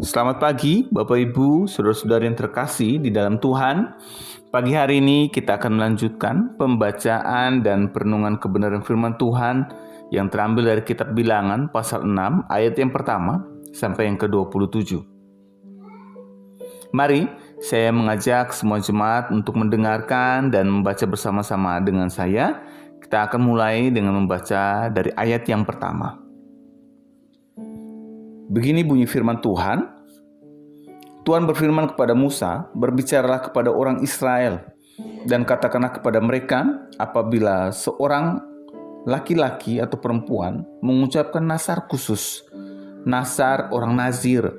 Selamat pagi Bapak Ibu, saudara-saudari yang terkasih di dalam Tuhan. Pagi hari ini kita akan melanjutkan pembacaan dan perenungan kebenaran firman Tuhan yang terambil dari kitab Bilangan pasal 6 ayat yang pertama sampai yang ke-27. Mari saya mengajak semua jemaat untuk mendengarkan dan membaca bersama-sama dengan saya. Kita akan mulai dengan membaca dari ayat yang pertama. Begini bunyi firman Tuhan. Tuhan berfirman kepada Musa, "Berbicaralah kepada orang Israel, dan katakanlah kepada mereka, apabila seorang laki-laki atau perempuan mengucapkan nasar khusus, nasar orang Nazir,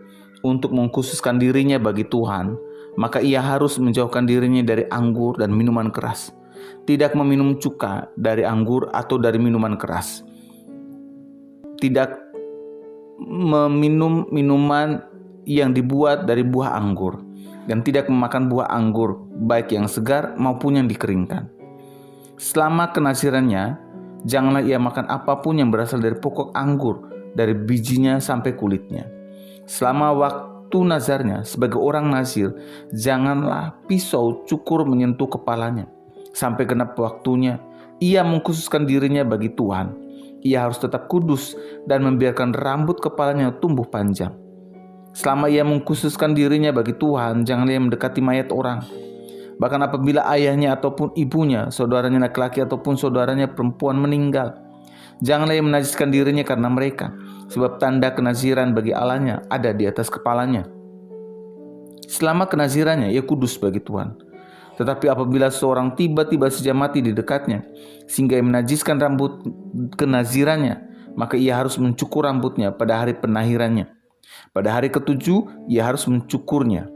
untuk mengkhususkan dirinya bagi Tuhan, maka ia harus menjauhkan dirinya dari anggur dan minuman keras, tidak meminum cuka dari anggur atau dari minuman keras, tidak meminum minuman yang dibuat dari buah anggur, dan tidak memakan buah anggur, baik yang segar maupun yang dikeringkan. Selama kenazirannya, janganlah ia makan apapun yang berasal dari pokok anggur, dari bijinya sampai kulitnya. Selama waktu nazarnya sebagai orang nazir, janganlah pisau cukur menyentuh kepalanya. Sampai genap waktunya, ia mengkhususkan dirinya bagi Tuhan. Ia harus tetap kudus dan membiarkan rambut kepalanya tumbuh panjang. Selama ia mengkhususkan dirinya bagi Tuhan, janganlah ia mendekati mayat orang. Bahkan apabila ayahnya ataupun ibunya, saudaranya laki-laki ataupun saudaranya perempuan meninggal, janganlah ia menajiskan dirinya karena mereka, sebab tanda kenaziran bagi Allahnya ada di atas kepalanya. Selama kenazirannya, ia kudus bagi Tuhan. Tetapi apabila seorang tiba-tiba saja mati di dekatnya, sehingga ia menajiskan rambut kenazirannya, maka ia harus mencukur rambutnya pada hari penahirannya. Pada hari ke-7, ia harus mencukurnya.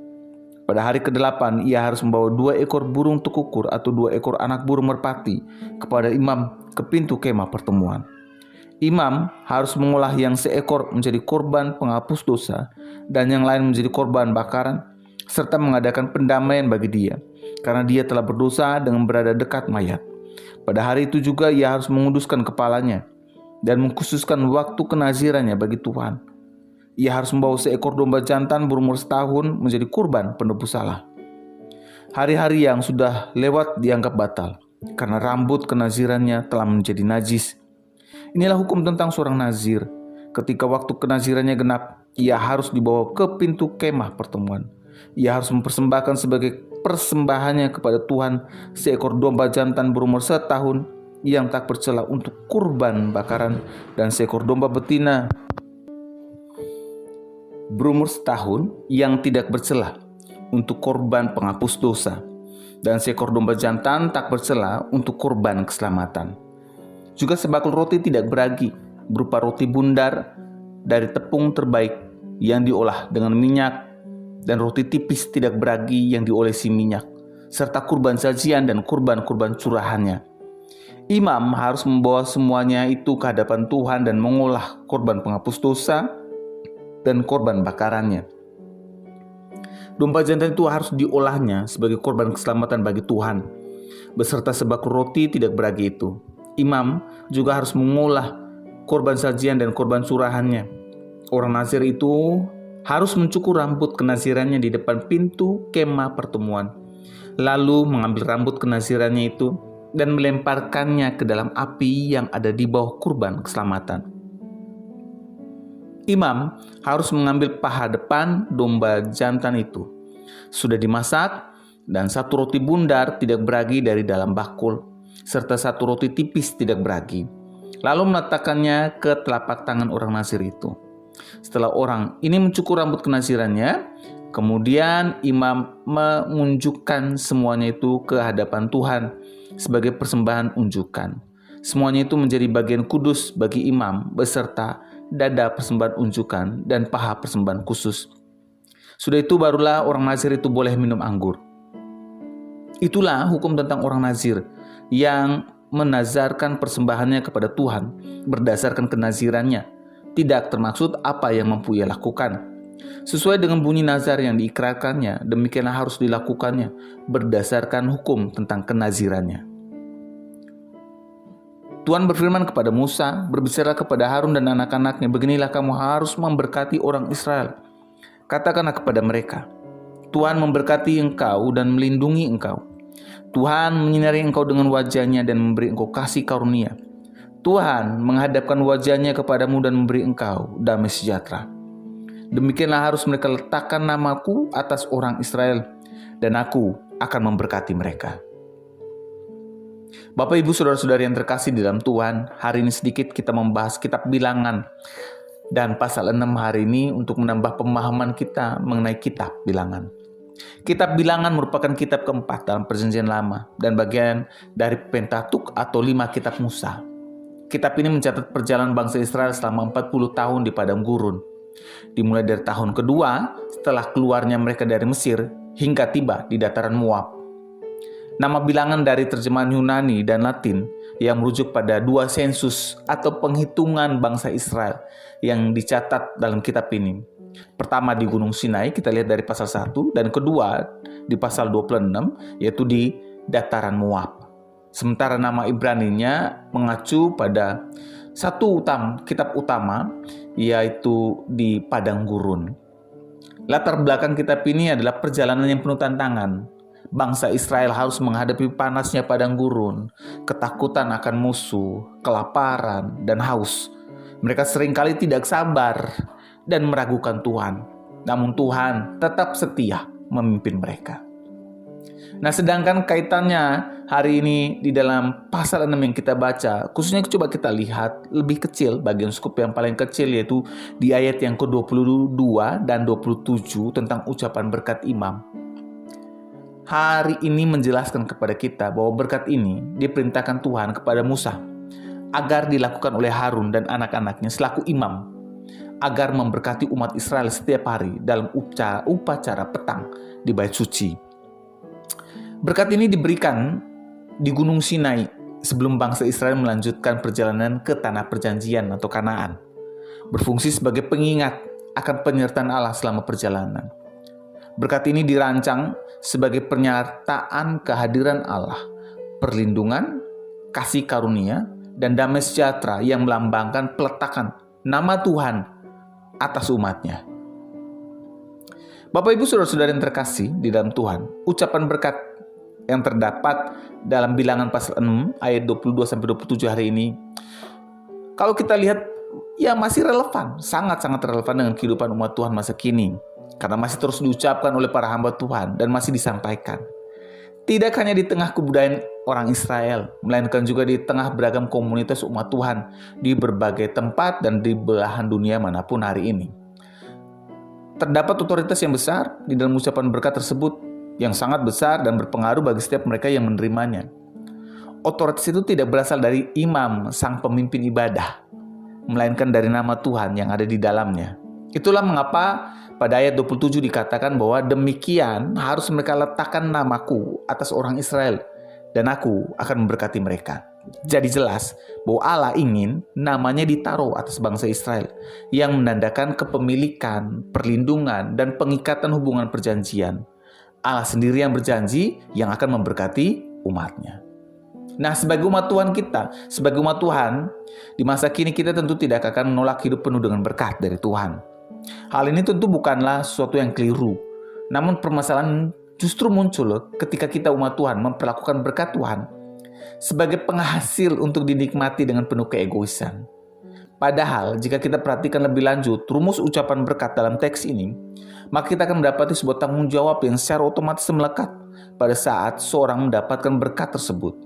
Pada hari ke-8, ia harus membawa 2 ekor burung tekukur atau 2 ekor anak burung merpati kepada imam ke pintu kemah pertemuan. Imam harus mengolah yang seekor menjadi korban penghapus dosa dan yang lain menjadi korban bakaran, serta mengadakan pendamaian bagi dia, karena dia telah berdosa dengan berada dekat mayat. Pada hari itu juga ia harus menguduskan kepalanya dan mengkhususkan waktu kenazirannya bagi Tuhan. Ia harus membawa seekor domba jantan berumur setahun menjadi kurban penebus salah. Hari-hari yang sudah lewat dianggap batal, karena rambut kenazirannya telah menjadi najis. Inilah hukum tentang seorang nazir. Ketika waktu kenazirannya genap, ia harus dibawa ke pintu kemah pertemuan. Ia harus mempersembahkan sebagai persembahannya kepada Tuhan seekor domba jantan berumur setahun yang tak bercela untuk kurban bakaran, dan seekor domba betina berumur setahun yang tidak bercela untuk korban penghapus dosa, dan seekor domba jantan tak bercela untuk korban keselamatan. Juga sebakul roti tidak beragi, berupa roti bundar dari tepung terbaik yang diolah dengan minyak, dan roti tipis tidak beragi yang diolesi minyak, serta kurban sajian dan kurban-kurban curahannya. Imam harus membawa semuanya itu ke hadapan Tuhan dan mengolah korban penghapus dosa dan korban bakarannya. Domba jantan itu harus diolahnya sebagai korban keselamatan bagi Tuhan, beserta sebakul roti tidak beragi itu. Imam juga harus mengolah korban sajian dan korban curahannya. Orang nazir itu harus mencukur rambut kenazirannya di depan pintu kemah pertemuan, lalu mengambil rambut kenazirannya itu dan melemparkannya ke dalam api yang ada di bawah kurban keselamatan. Imam harus mengambil paha depan domba jantan itu, sudah dimasak, dan 1 roti bundar tidak beragi dari dalam bakul, serta 1 roti tipis tidak beragi, lalu meletakkannya ke telapak tangan orang nazir itu. Setelah orang ini mencukur rambut kenazirannya, kemudian imam mengunjukkan semuanya itu ke hadapan Tuhan sebagai persembahan unjukan. Semuanya itu menjadi bagian kudus bagi imam, beserta dada persembahan unjukan dan paha persembahan khusus. Sudah itu barulah orang nazir itu boleh minum anggur. Itulah hukum tentang orang nazir yang menazarkan persembahannya kepada Tuhan berdasarkan kenazirannya, tidak termaksud apa yang mampu ia lakukan. Sesuai dengan bunyi nazar yang diikrarkannya, demikianlah harus dilakukannya berdasarkan hukum tentang kenazirannya. Tuhan berfirman kepada Musa, berbicara kepada Harun dan anak-anaknya, beginilah kamu harus memberkati orang Israel. Katakanlah kepada mereka, Tuhan memberkati engkau dan melindungi engkau. Tuhan menyinari engkau dengan wajahnya dan memberi engkau kasih karunia. Tuhan menghadapkan wajahnya kepadamu dan memberi engkau damai sejahtera. Demikianlah harus mereka letakkan namaku atas orang Israel, dan aku akan memberkati mereka. Bapak, Ibu, Saudara-saudari yang terkasih di dalam Tuhan, hari ini sedikit kita membahas kitab Bilangan dan pasal 6 hari ini untuk menambah pemahaman kita mengenai kitab Bilangan. Kitab Bilangan merupakan kitab keempat dalam Perjanjian Lama dan bagian dari Pentatuk atau 5 kitab Musa. Kitab ini mencatat perjalanan bangsa Israel selama 40 tahun di padang gurun. Dimulai dari tahun kedua setelah keluarnya mereka dari Mesir hingga tiba di dataran Moab. Nama Bilangan dari terjemahan Yunani dan Latin yang merujuk pada 2 sensus atau penghitungan bangsa Israel yang dicatat dalam kitab ini. Pertama di Gunung Sinai, kita lihat dari pasal 1, dan kedua di pasal 26, yaitu di dataran Moab. Sementara nama Ibraninya mengacu pada kitab utama, yaitu di padang gurun. Latar belakang kitab ini adalah perjalanan yang penuh tantangan. Bangsa Israel harus menghadapi panasnya padang gurun, ketakutan akan musuh, kelaparan, dan haus. Mereka seringkali tidak sabar dan meragukan Tuhan. Namun Tuhan tetap setia memimpin mereka. Nah, sedangkan kaitannya hari ini di dalam pasal 6 yang kita baca, khususnya coba kita lihat lebih kecil, bagian skup yang paling kecil, yaitu di ayat yang ke-22 dan 27 tentang ucapan berkat imam. Hari ini menjelaskan kepada kita bahwa berkat ini diperintahkan Tuhan kepada Musa agar dilakukan oleh Harun dan anak-anaknya selaku imam, agar memberkati umat Israel setiap hari dalam upacara petang di bait suci. Berkat ini diberikan di Gunung Sinai sebelum bangsa Israel melanjutkan perjalanan ke tanah perjanjian atau Kanaan, berfungsi sebagai pengingat akan penyertaan Allah selama perjalanan. Berkat ini dirancang sebagai pernyataan kehadiran Allah, perlindungan, kasih karunia, dan damai sejahtera yang melambangkan peletakan nama Tuhan atas umatnya. Bapak, Ibu, Saudara-saudara yang terkasih di dalam Tuhan, ucapan berkat yang terdapat dalam Bilangan pasal 6 ayat 22-27 hari ini, kalau kita lihat, ya masih relevan, sangat-sangat relevan dengan kehidupan umat Tuhan masa kini. Karena masih terus diucapkan oleh para hamba Tuhan dan masih disampaikan. Tidak hanya di tengah kebudayaan orang Israel, melainkan juga di tengah beragam komunitas umat Tuhan di berbagai tempat dan di belahan dunia manapun hari ini. Terdapat otoritas yang besar di dalam ucapan berkat tersebut yang sangat besar dan berpengaruh bagi setiap mereka yang menerimanya. Otoritas itu tidak berasal dari imam, sang pemimpin ibadah, melainkan dari nama Tuhan yang ada di dalamnya. Itulah mengapa pada ayat 27 dikatakan bahwa demikian harus mereka letakkan namaku atas orang Israel, dan aku akan memberkati mereka. Jadi jelas bahwa Allah ingin namanya ditaruh atas bangsa Israel yang menandakan kepemilikan, perlindungan, dan pengikatan hubungan perjanjian. Allah sendiri yang berjanji yang akan memberkati umatnya. Nah, sebagai umat Tuhan kita, sebagai umat Tuhan, di masa kini kita tentu tidak akan menolak hidup penuh dengan berkat dari Tuhan. Hal ini tentu bukanlah sesuatu yang keliru. Namun permasalahan justru muncul ketika kita umat Tuhan memperlakukan berkat Tuhan sebagai penghasil untuk dinikmati dengan penuh keegoisan. Padahal jika kita perhatikan lebih lanjut rumus ucapan berkat dalam teks ini, maka kita akan mendapati sebuah tanggung jawab yang secara otomatis melekat pada saat seorang mendapatkan berkat tersebut.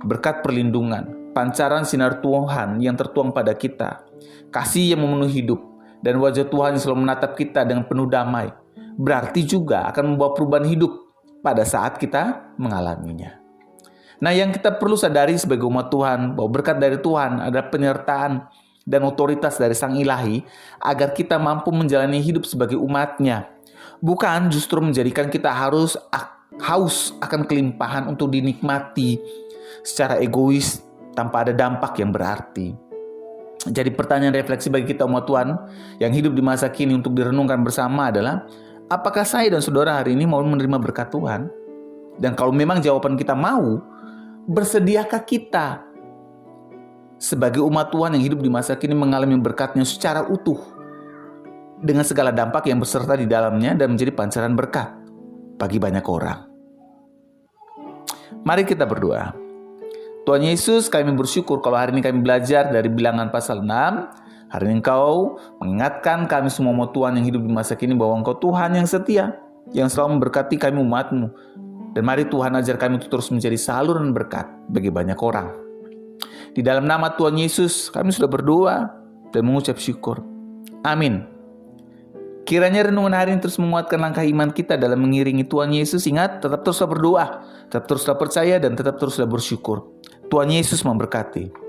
Berkat perlindungan, pancaran sinar Tuhan yang tertuang pada kita, kasih yang memenuhi hidup, dan wajah Tuhan yang selalu menatap kita dengan penuh damai, berarti juga akan membawa perubahan hidup pada saat kita mengalaminya. Nah, yang kita perlu sadari sebagai umat Tuhan, bahwa berkat dari Tuhan adalah penyertaan dan otoritas dari Sang Ilahi, agar kita mampu menjalani hidup sebagai umatnya. Bukan justru menjadikan kita harus haus akan kelimpahan untuk dinikmati secara egois tanpa ada dampak yang berarti. Jadi pertanyaan refleksi bagi kita umat Tuhan yang hidup di masa kini untuk direnungkan bersama adalah, apakah saya dan saudara hari ini mau menerima berkat Tuhan? Dan kalau memang jawaban kita mau, bersediakah kita sebagai umat Tuhan yang hidup di masa kini mengalami berkat-Nya secara utuh, dengan segala dampak yang berserta di dalamnya dan menjadi pancaran berkat bagi banyak orang. Mari kita berdoa. Tuhan Yesus, kami bersyukur kalau hari ini kami belajar dari Bilangan pasal 6. Hari ini Engkau mengingatkan kami semua umat Tuhan yang hidup di masa kini bahwa Engkau Tuhan yang setia, yang selalu memberkati kami umat-Mu. Dan mari Tuhan ajar kami untuk terus menjadi saluran berkat bagi banyak orang. Di dalam nama Tuhan Yesus kami sudah berdoa dan mengucap syukur. Amin. Kiranya renungan hari ini terus menguatkan langkah iman kita dalam mengiringi Tuhan Yesus. Ingat, tetap teruslah berdoa, tetap teruslah percaya, dan tetap teruslah bersyukur. Tuhan Yesus memberkati.